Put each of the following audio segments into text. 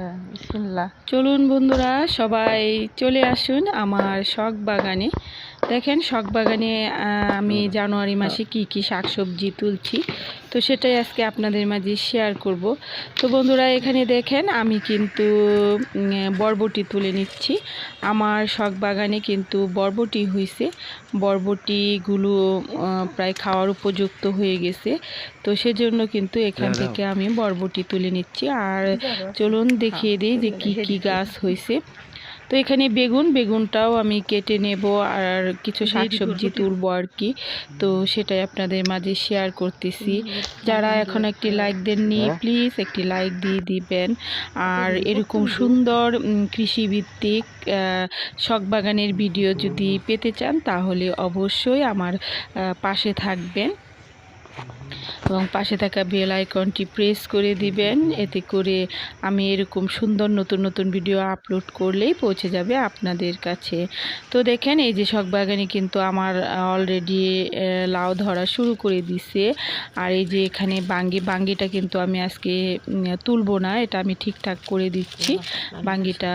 হ্যাঁ, বিসমিল্লাহ। চলুন বন্ধুরা, সবাই চলে আসুন আমার শখ বাগানে। দেখেন শখ বাগানে আমি জানুয়ারি মাসে কি কি শাকসবজি তুলছি, তো সেটাই আজকে আপনাদের মাঝে শেয়ার করব। তো বন্ধুরা, এখানে দেখেন আমি কিন্তু বরবটি তুলে নিচ্ছি। আমার শখ বাগানে কিন্তু বরবটি হয়েছে, বরবটিগুলো প্রায় খাওয়ার উপযুক্ত হয়ে গেছে। তো সেজন্য কিন্তু এখান থেকে আমি বরবটি তুলে নিচ্ছি। আর চলুন দেখিয়ে দিই যে কি কি গাছ হয়েছে। তো এখানে বেগুনটাও আমি কেটে নেব, আর কিছু শাকসবজি তুলবো আর কি। তো সেটাই আপনাদের মাঝে শেয়ার করতেছি। যারা এখন একটি লাইক দেননি, প্লিজ একটি লাইক দিয়ে দিবেন। আর এরকম সুন্দর কৃষিভিত্তিক শখ বাগানের ভিডিও যদি পেতে চান তাহলে অবশ্যই আমার পাশে থাকবেন এবং পাশে থাকা বেল আইকনটি প্রেস করে দিবেন। এতে করে আমি এরকম সুন্দর নতুন নতুন ভিডিও আপলোড করলেই পৌঁছে যাবে আপনাদের কাছে। তো দেখেন এই যে শখ বাগানে কিন্তু আমার অলরেডি লাউ ধরা শুরু করে দিছে। আর এই যে এখানে বাঙ্গিটা কিন্তু আমি আজকে তুলবো না, এটা আমি ঠিকঠাক করে দিচ্ছি। বাঙ্গিটা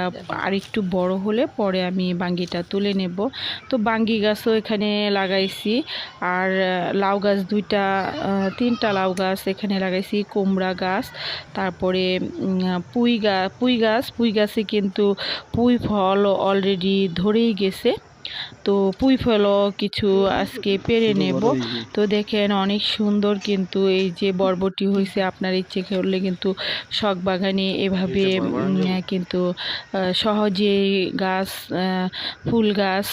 আর একটু বড় হলে পরে আমি বাঙ্গিটা তুলে নেব। তো বাঙ্গি গাছও এখানে লাগাইছি, আর লাউ গাছ তিনটা লাউ গাছ এখানে লাগাইছি, কুমড়া গাছ, তারপরে পুঁই গাছে কিন্তু পুঁই ফল অলরেডি ধরেই গেছে। তো পুঁই ফলও কিছু আজকে পেরে নেব। তো দেখেন অনেক সুন্দর কিন্তু এই যে বরবটি হয়েছে। আপনার ইচ্ছে করলে কিন্তু শখ বাগানে এভাবে কিন্তু সহজে গাছ, ফুল গাছ,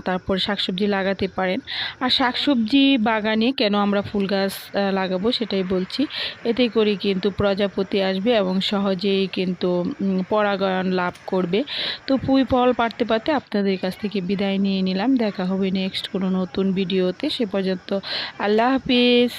তারপর শাকসবজি লাগাতে পারেন। আর শাকসবজি বাগানে কেন আমরা ফুল গাছ লাগাবো সেটাই বলছি। এতে করে কিন্তু প্রজাপতি আসবে এবং সহজেই কিন্তু পরাগায়ন লাভ করবে। তো পুঁই ফল পারতে পারতে আপনাদের কাছ থেকে বিদায় নিয়ে নিলাম। দেখা হবে নেক্সট কোনো নতুন ভিডিওতে। সে পর্যন্ত আল্লাহ হাফিজ।